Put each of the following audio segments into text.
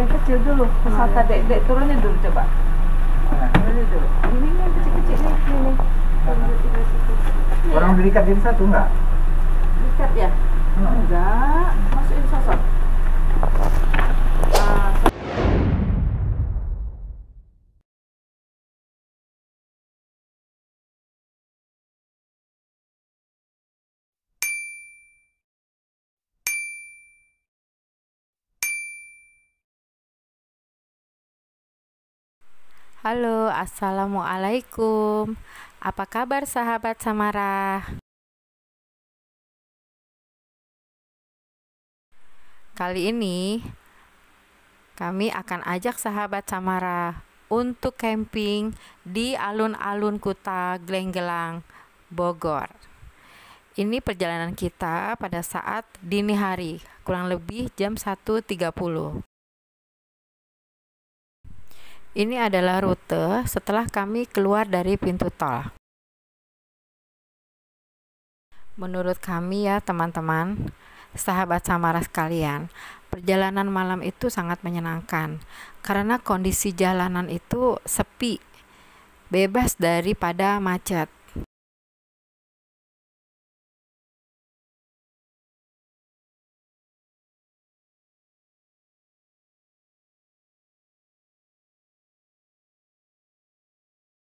yang kecil dulu, peserta dek turunin dulu coba. Turunin dulu. Ini yang kecil-kecil ini. Orang didekatin satu enggak? Dikat ya? Enggak, masukin sosok. Halo, assalamualaikum. Apa kabar sahabat Samara? Kali ini kami akan ajak sahabat Samara untuk camping di alun-alun Kuta Glenggelang, Bogor. Ini perjalanan kita pada saat dini hari, kurang lebih jam 1.30. Ini adalah rute setelah kami keluar dari pintu tol. Menurut kami ya teman-teman, sahabat Samara sekalian, perjalanan malam itu sangat menyenangkan karena kondisi jalanan itu sepi, bebas daripada macet.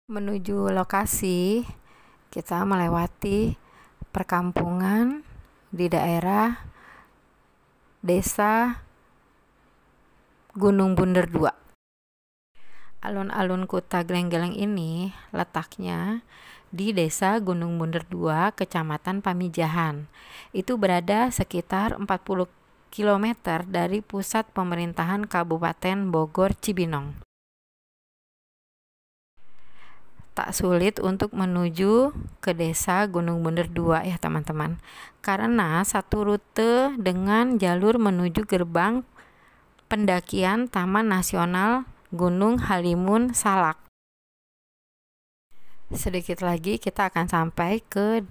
Menuju lokasi, kita melewati perkampungan di daerah Desa Gunung Bunder 2. Alun-alun Kuta Glenggeleng ini letaknya di Desa Gunung Bunder 2, Kecamatan Pamijahan. Itu berada sekitar 40 km dari pusat pemerintahan Kabupaten Bogor Cibinong. Tak sulit untuk menuju ke Desa Gunung Bunder 2 ya teman-teman, karena satu rute dengan jalur menuju gerbang pendakian Taman Nasional Gunung Halimun Salak. Sedikit lagi kita akan sampai ke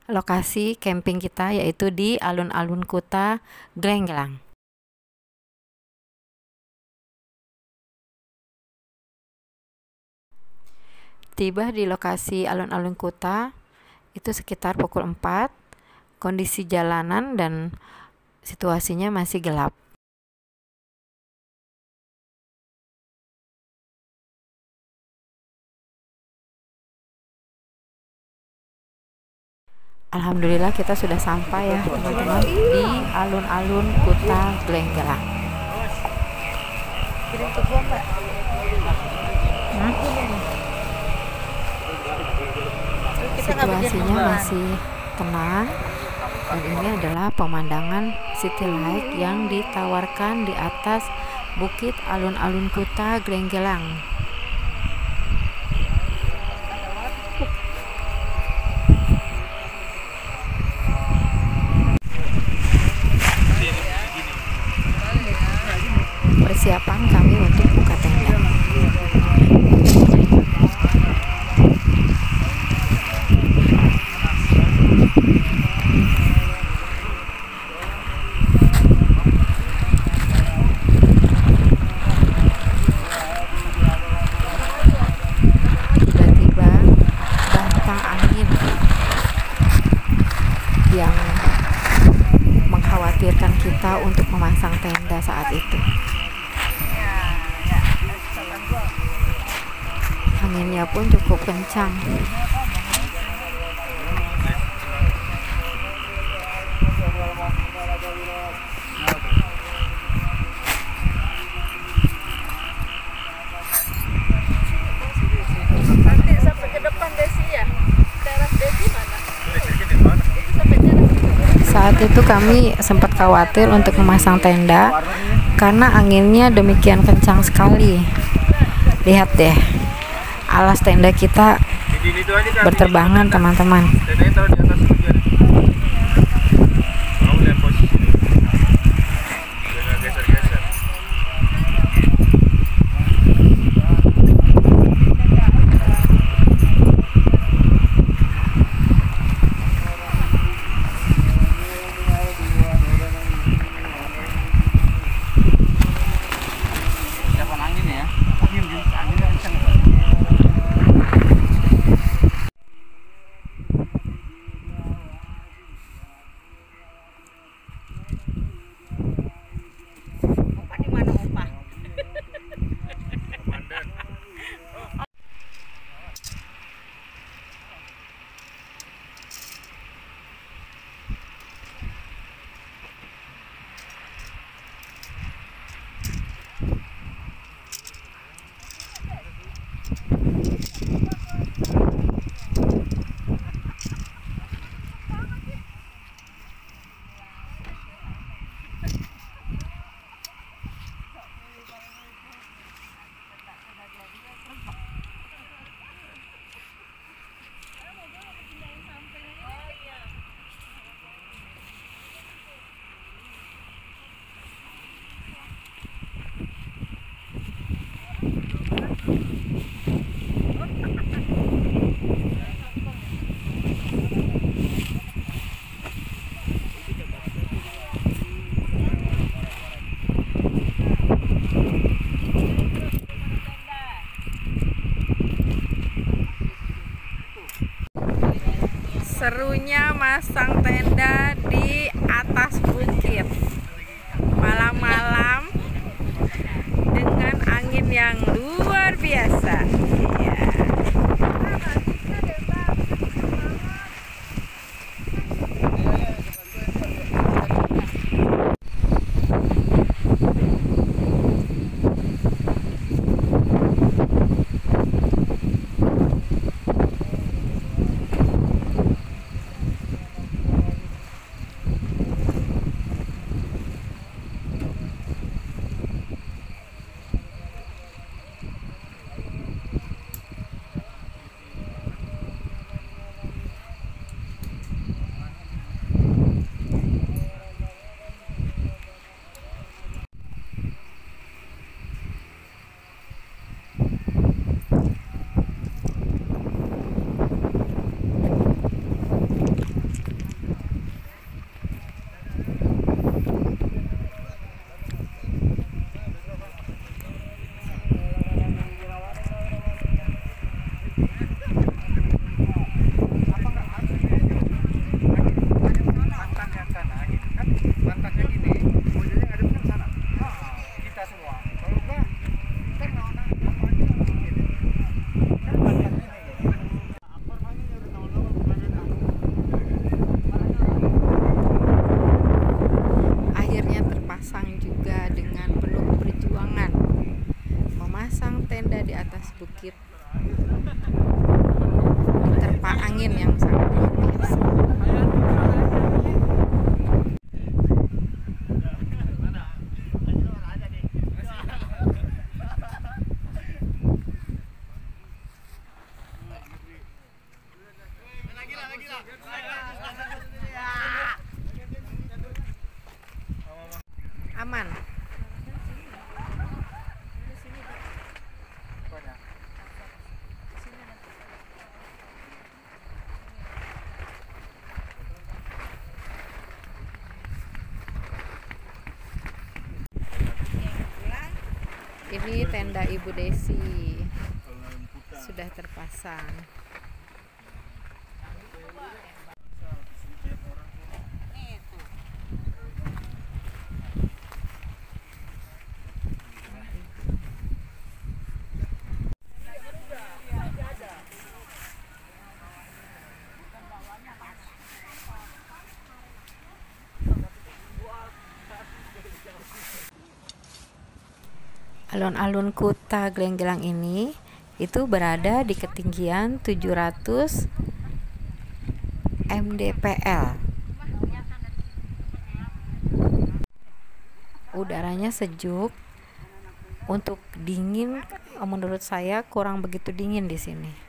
lokasi camping kita, yaitu di alun-alun Kuta Glenggelang. Tiba di lokasi alun-alun Kuta itu sekitar pukul 4. Kondisi jalanan dan situasinya masih gelap. Alhamdulillah kita sudah sampai ya teman-teman di alun-alun Kuta Glenggelang. Situasinya masih tenang dan ini adalah pemandangan city light yang ditawarkan di atas bukit alun-alun Kuta Glenggelang. Persiapan kami untuk buka tenda. Tiba-tiba datang angin yang mengkhawatirkan kita untuk memasang tenda saat itu. Anginnya pun cukup kencang. Nanti sampai ke depan Desi ya. Teras Desi mana? Saat itu kami sempat khawatir untuk memasang tenda karena anginnya demikian kencang sekali. Lihat deh, alas tenda kita berterbangan teman-teman. Serunya masang tenda di atas bukit malam-malam dengan angin yang luar biasa. Iya. Juga dengan penuh perjuangan memasang tenda di atas bukit diterpa angin yang sangat luar biasa. Aman. Ini tenda Ibu Desi sudah terpasang. Alun-alun Kuta Glenggelang ini itu berada di ketinggian 700 mdpl. Udaranya sejuk. Untuk dingin, menurut saya kurang begitu dingin di sini.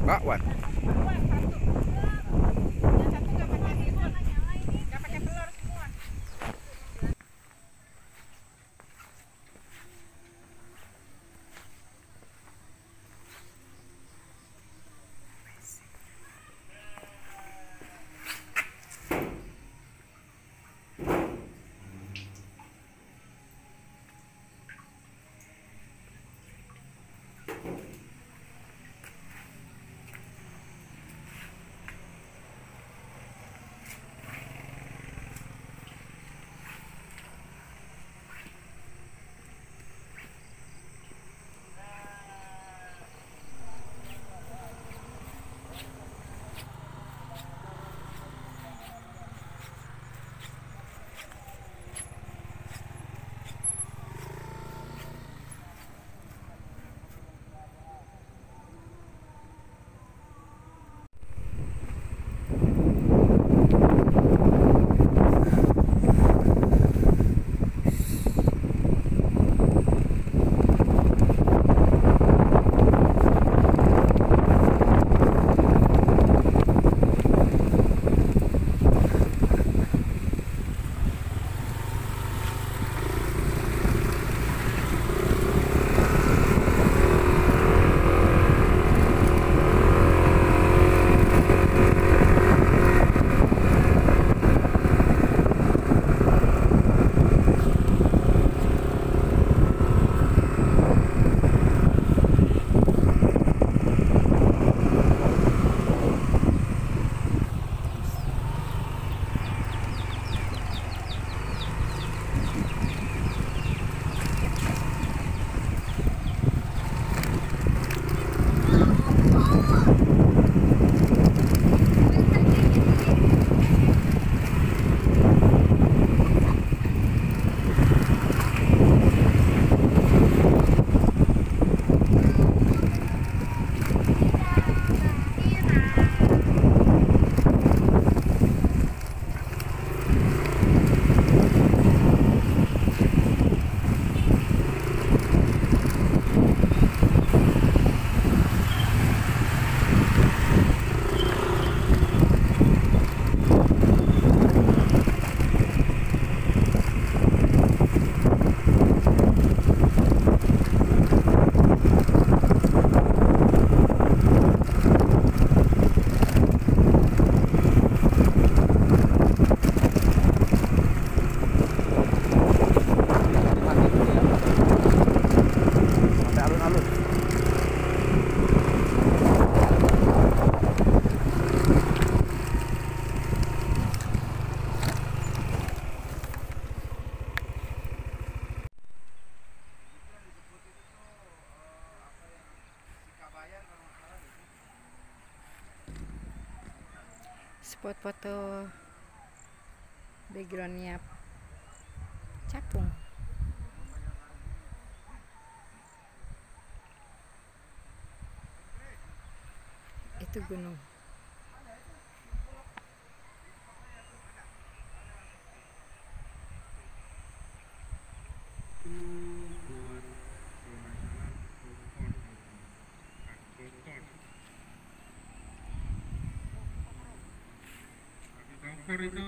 Bakwan. spot foto backgroundnya capung. Itu gunung. Itu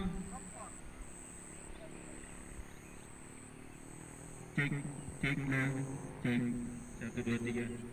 cek cek nah cek 1 2 3.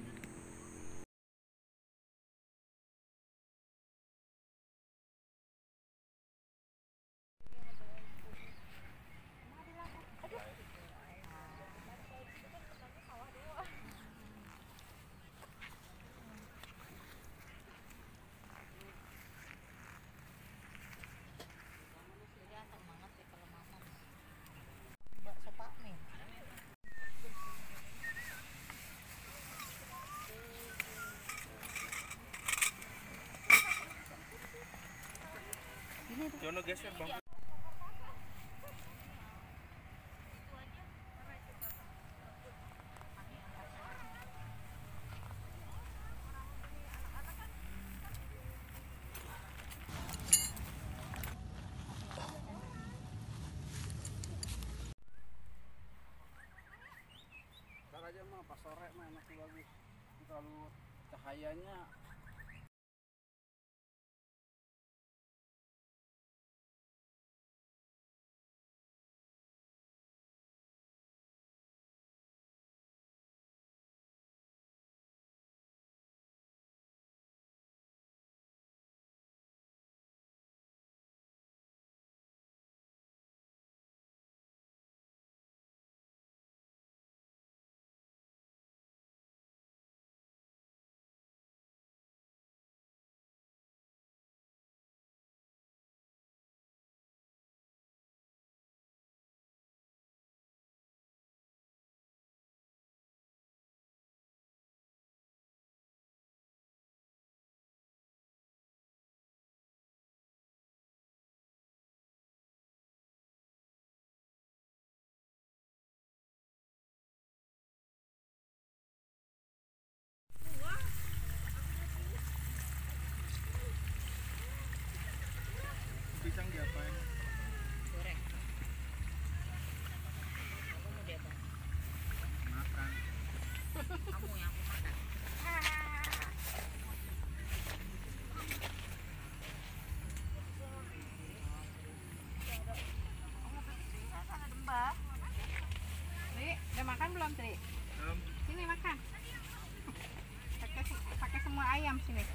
Jono geser bang. Ntar aja mah pas sore mah masih bagus. Terlalu cahayanya. Pisang diapain? Goreng. Kamu mau diapain? Makan. Kamu yang aku makan. Tri, udah makan belum, Tri? Belum. Sini makan. Pakai semua ayam sini.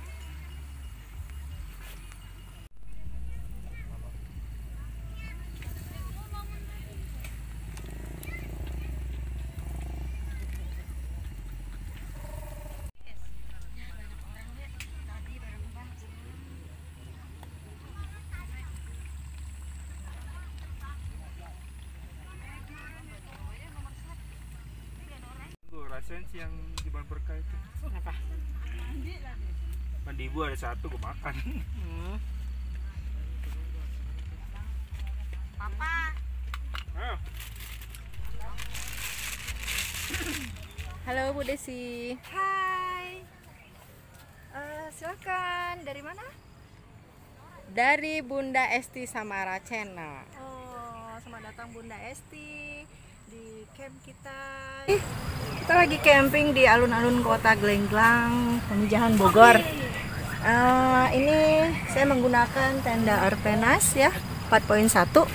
Gue rasain sih yang di Ban Berkah itu. Kenapa? Mandi ibu ada 1 gue makan. Papa. Ah. Halo Bu Desi. Hai, silakan. Dari mana? Dari Bunda Esti Samara Channel. Oh, selamat datang Bunda Esti di camp kita. Kita lagi camping di alun-alun Kota Glengglang, Pamijahan Bogor. Ini saya menggunakan tenda Arpenas ya, 4.1.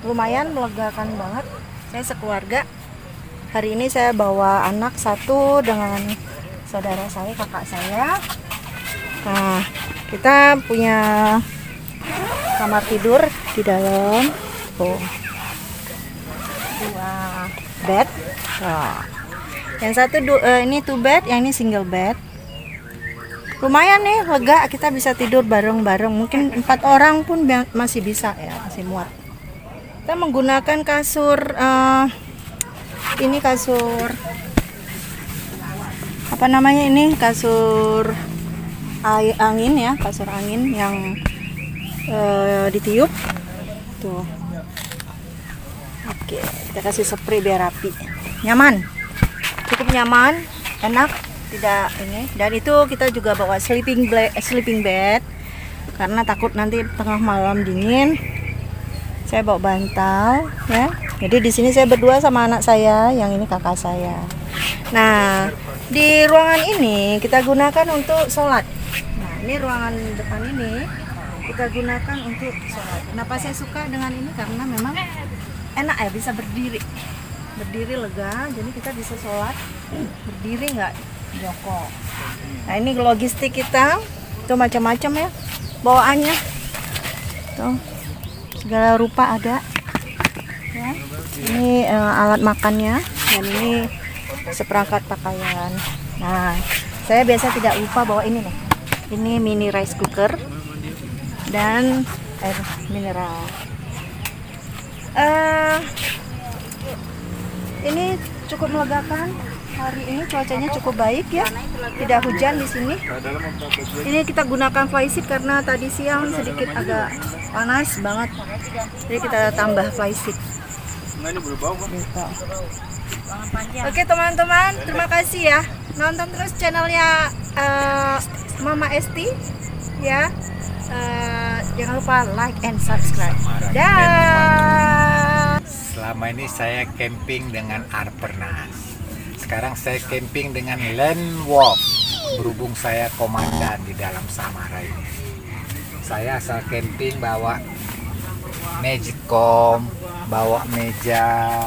Lumayan melegakan banget. Saya sekeluarga. Hari ini saya bawa anak 1 dengan saudara saya, kakak saya. Nah, kita punya kamar tidur di dalam. Oh. 2 bed. Nah, yang satu ini 2 bed, yang ini single bed. Lumayan nih, lega, kita bisa tidur bareng-bareng. Mungkin 4 orang pun masih bisa ya, masih muat. Kita menggunakan kasur ini kasur apa namanya ini? Kasur angin ya, kasur angin yang ditiup tuh. Oke, kita kasih spray biar rapi. Nyaman, cukup nyaman, enak, tidak ini. Dan itu kita juga bawa sleeping bed karena takut nanti tengah malam dingin. Saya bawa bantal ya. Jadi di sini saya berdua sama anak saya, yang ini kakak saya. Nah, di ruangan ini kita gunakan untuk sholat. Nah, ini ruangan depan ini kita gunakan untuk sholat. Kenapa saya suka dengan ini? Karena memang enak ya, bisa berdiri lega, jadi kita bisa sholat berdiri, nggak jongkok. Nah, ini logistik kita tuh macam-macam ya bawaannya tuh, segala rupa ada ya. Ini alat makannya, dan ini seperangkat pakaian. Nah, saya biasa tidak lupa bawa ini nih, ini mini rice cooker dan air mineral. Ini cukup melegakan. Hari ini cuacanya cukup baik ya, tidak hujan di sini. Ini kita gunakan flysheet karena tadi siang sedikit agak panas banget, jadi kita tambah flysheet. Gitu. Oke teman-teman, terima kasih ya, nonton terus channelnya Mama Esti ya. Jangan lupa like and subscribe. Dah. Selama ini saya camping dengan Arpernas. Sekarang saya camping dengan Land Wolf. Berhubung saya komandan di dalam Samara ini. Saya asal camping bawa Magicom, bawa meja,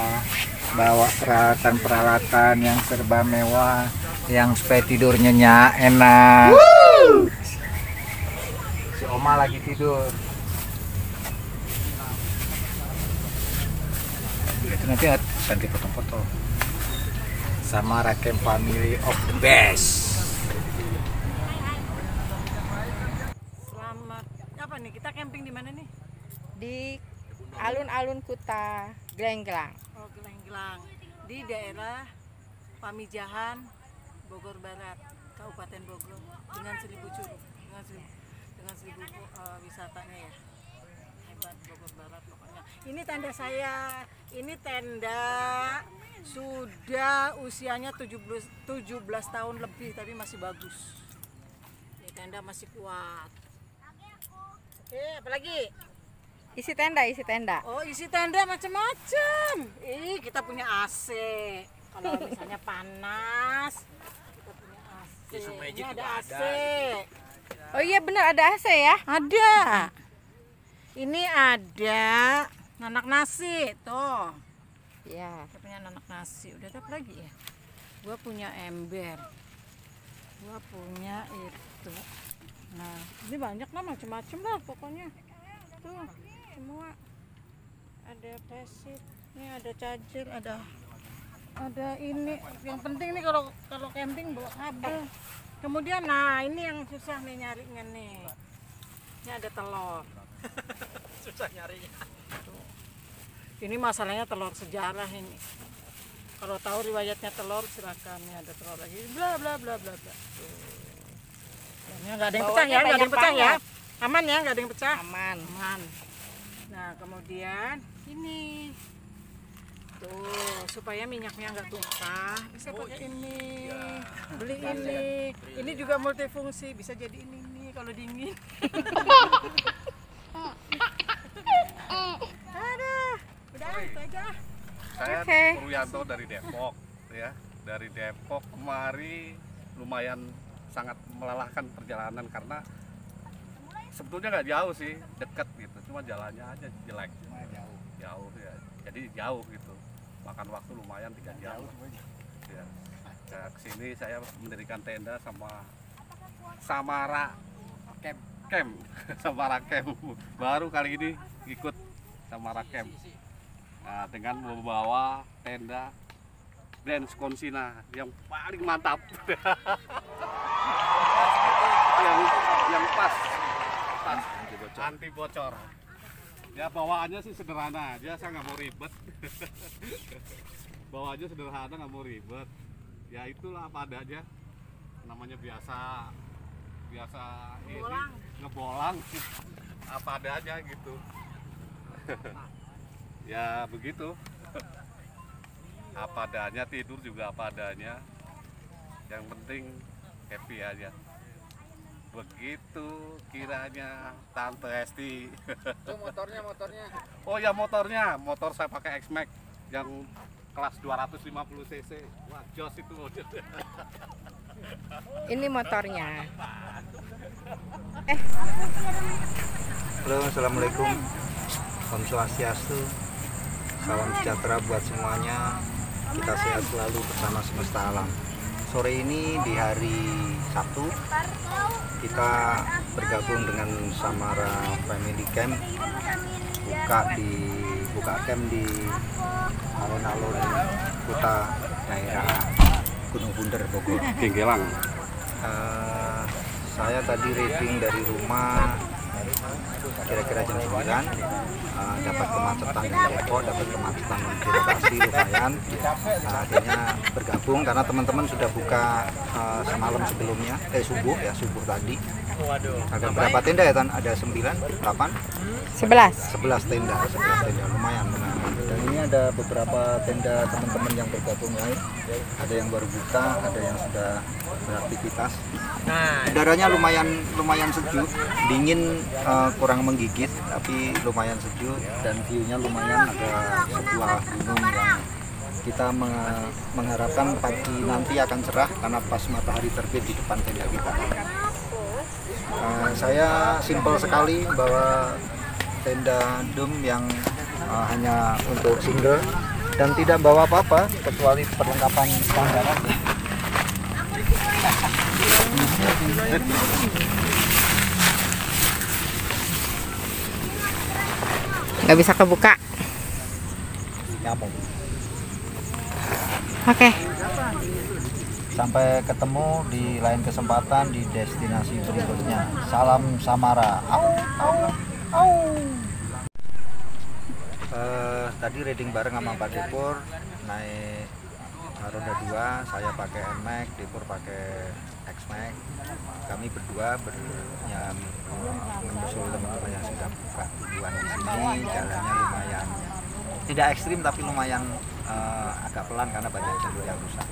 bawa peralatan-peralatan yang serba mewah, yang supaya tidurnya enak. Si Oma lagi tidur. Itu nanti foto-foto. Samara Camp Family of the best. Selamat. Apa nih? Kita camping di mana nih? Di alun-alun Kuta Gelenggelang. Oh, Gelenggelang. Di daerah Pamijahan, Bogor Barat, Kabupaten Bogor, dengan 1000 curug, dengan 1000 wisatanya ya. Hebat Bogor Barat pokoknya. Ini tenda saya. Ini tenda sudah usianya 17 tahun lebih, tapi masih bagus. Ini tenda masih kuat. Oke, apa lagi? Isi tenda. Oh, isi tenda macam-macam. Kita punya AC. Kalau misalnya panas, kita punya AC. Ini ada AC. Oh iya benar, ada AC ya? Ada. Ini ada nanak nasi tuh. Iya. Kita punya nanak nasi. Udah apa lagi ya? Gua punya ember. Gua punya itu. Nah, ini banyak lah, macam-macam lah pokoknya. Tuh, semua. Ada pesit, ini ada charger, ada ini. Yang penting nih kalau camping bawa kabel. Kemudian nah, ini yang susah nih nyarinya nih. Ini ada telur. Susah nyarinya. Tuh. Ini masalahnya telur sejarah ini. Kalau tahu riwayatnya telur, silakan. Ini ada telur lagi. Bla bla bla bla bla. Ini nggak ada yang pecah ya, nggak ada yang pecah ya. Aman ya, nggak ada yang pecah. Aman. Nah, kemudian ini tuh supaya minyaknya nggak tumpah, bisa pakai ini. Beli ini. Ini juga multifungsi, bisa jadi ini nih kalau dingin. Udah, itu aja. Saya Oke. Purwianto dari Depok ya. Dari Depok kemari lumayan sangat melelahkan perjalanan karena sebetulnya nggak jauh sih, deket gitu. Cuma jalannya aja jelek. Jauh ya. Jadi jauh gitu. Makan waktu lumayan 3 jam. Ya. Nah, kesini saya mendirikan tenda sama Samara Camp. Samara Camp. Baru kali ini ikut Samara Camp. Nah, dengan membawa tenda brand Skonsina yang paling mantap. yang pas anti bocor. Ya bawaannya sih sederhana aja, saya nggak mau ribet. Bawaannya sederhana, nggak mau ribet. Ya itulah apa adanya. Namanya biasa biasa ini ngebolang apa adanya gitu. Ya begitu. Apa adanya, tidur juga apa adanya. Yang penting happy aja. Begitu kiranya Tante Esti. Itu motornya. Oh ya motornya, motor saya pakai X-Max yang kelas 250 cc. Wah, jos itu. Ini motornya. Halo, assalamualaikum. Om Swastiastu. Salam sejahtera buat semuanya. Kita sehat selalu bersama semesta alam. Sore ini di hari Sabtu kita bergabung dengan Samara Family Camp, buka camp di alun-alun kota daerah Gunung Bunder, Bogor. Genggelang. Saya tadi reading dari rumah kira-kira jam 9, dapat kemacetan di Depok, dapat kemacetan di lokasi lumayan. Akhirnya bergabung karena teman-teman sudah buka semalam sebelumnya, subuh tadi. Ada berapa tenda ya, Tan? Ada 9, 8? 11 tenda lumayan. Dan ini ada beberapa tenda teman-teman yang bergabung lain. Ada yang baru buka, ada yang sudah beraktivitas. Udaranya lumayan sejuk, dingin, kurang menggigit, tapi lumayan sejuk dan view-nya lumayan. Ada sebuah gunung yang kita mengharapkan pagi nanti akan cerah karena pas matahari terbit di depan tenda kita. Saya simpel sekali bawa tenda dom yang hanya untuk single dan tidak bawa apa-apa kecuali perlengkapan standar. Nggak bisa kebuka. Nyambung. Oke. Sampai ketemu di lain kesempatan di destinasi berikutnya. Salam Samara. Tadi reading bareng sama Pak Depur, naik roda 2, saya pakai NMAX, Depur pakai X-Max. Kami berdua menyusul teman-teman yang sudah buka duluan di sini. Jalannya lumayan tidak ekstrim tapi lumayan agak pelan karena banyak jalur yang rusak.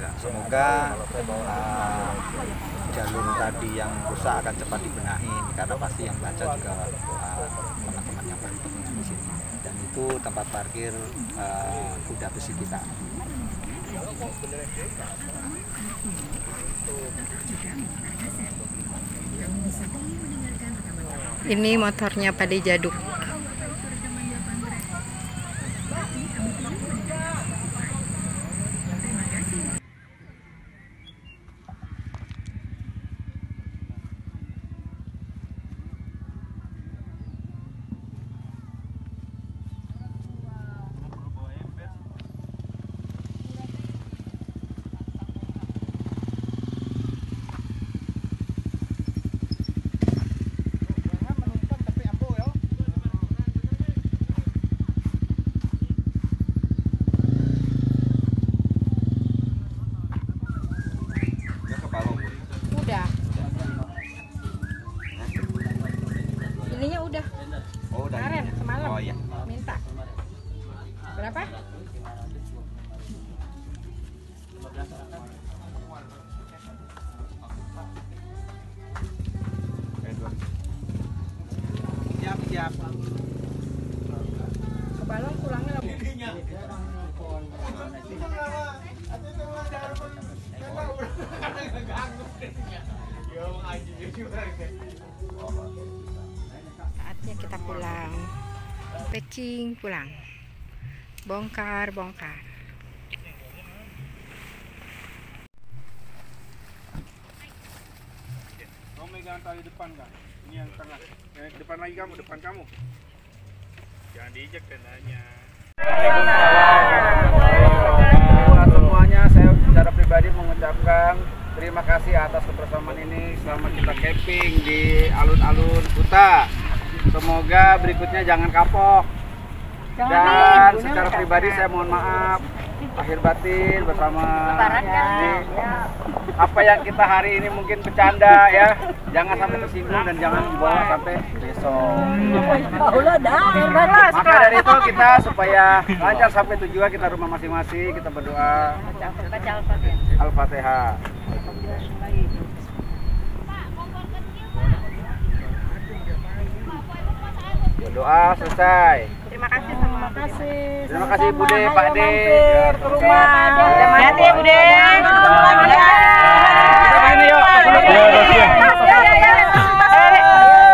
Ya, semoga jalur tadi yang rusak akan cepat dibenahi karena pasti yang baca juga teman-teman yang berkepentingan di sini. Dan itu tempat parkir kuda besi kita. Ini motornya Pade Jaduk. Ininya udah. Oh, Kemarin semalam. Oh iya. Minta. Berapa? Siap. Ke Balong pulangnya saatnya kita pulang, packing pulang, bongkar. Kamu megang tali depan kan? Ini yang tengah. Yang depan lagi kamu, depan kamu. Jangan diinjak tendanya. Buat semuanya, saya secara pribadi mengucapkan terima kasih atas kebersamaan ini selama kita camping di alun-alun Kuta. Semoga berikutnya jangan kapok. Dan secara pribadi saya mohon maaf akhir batin bersama Lebaran kan? Apa yang kita hari ini mungkin bercanda ya, jangan sampai tersinggung dan jangan dibawa sampai besok. Maka dari itu kita supaya lancar sampai tujuan kita rumah masing-masing, kita berdoa. Baca Al-Fatihah. Al-Fatihah. Berdoa selesai. Terima kasih sama Terima kasih Bude, Pak De. ke rumah. Hati ya Bude. Kita begini yuk.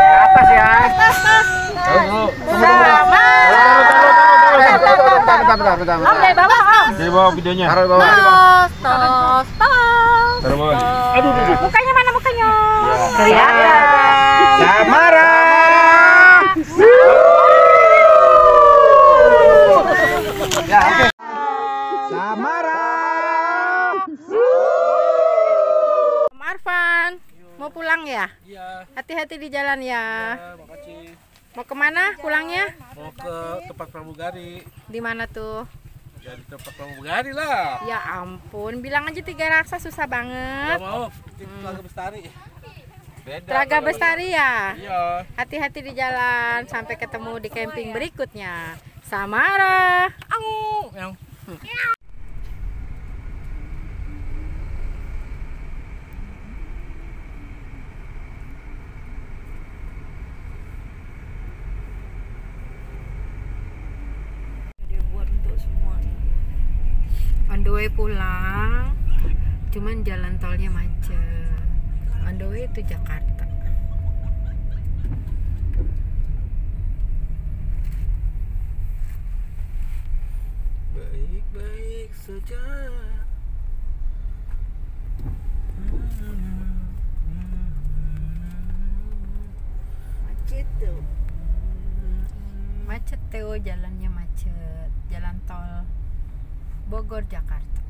Ke atas ya. Bentar. Om dari bawah Om. Dari bawah videonya. Taruh di bawah. Tos. Taruh bawah. Aduh. Mukanya mana mukanya? Kelihatan. Samara. Ya, oke. Samara. Om Arfan, mau pulang ya? Iya. Hati-hati di jalan ya. Makasih. Mau kemana pulangnya? Mau ke tempat pramugari. Di mana tuh? Ya di tempat pramugari lah. Ya ampun, bilang aja 3 Raksa susah Gak banget. mau. Telaga Bestari. Beda. Telaga Bestari ya? Iya. Hati-hati di jalan, sampai ketemu di camping berikutnya. Samara. Yang On the way pulang, cuman jalan tolnya macet. On the way itu Jakarta. baik-baik saja. Macet tuh. Macet tuh, jalannya macet. Jalan tol Bogor Jakarta.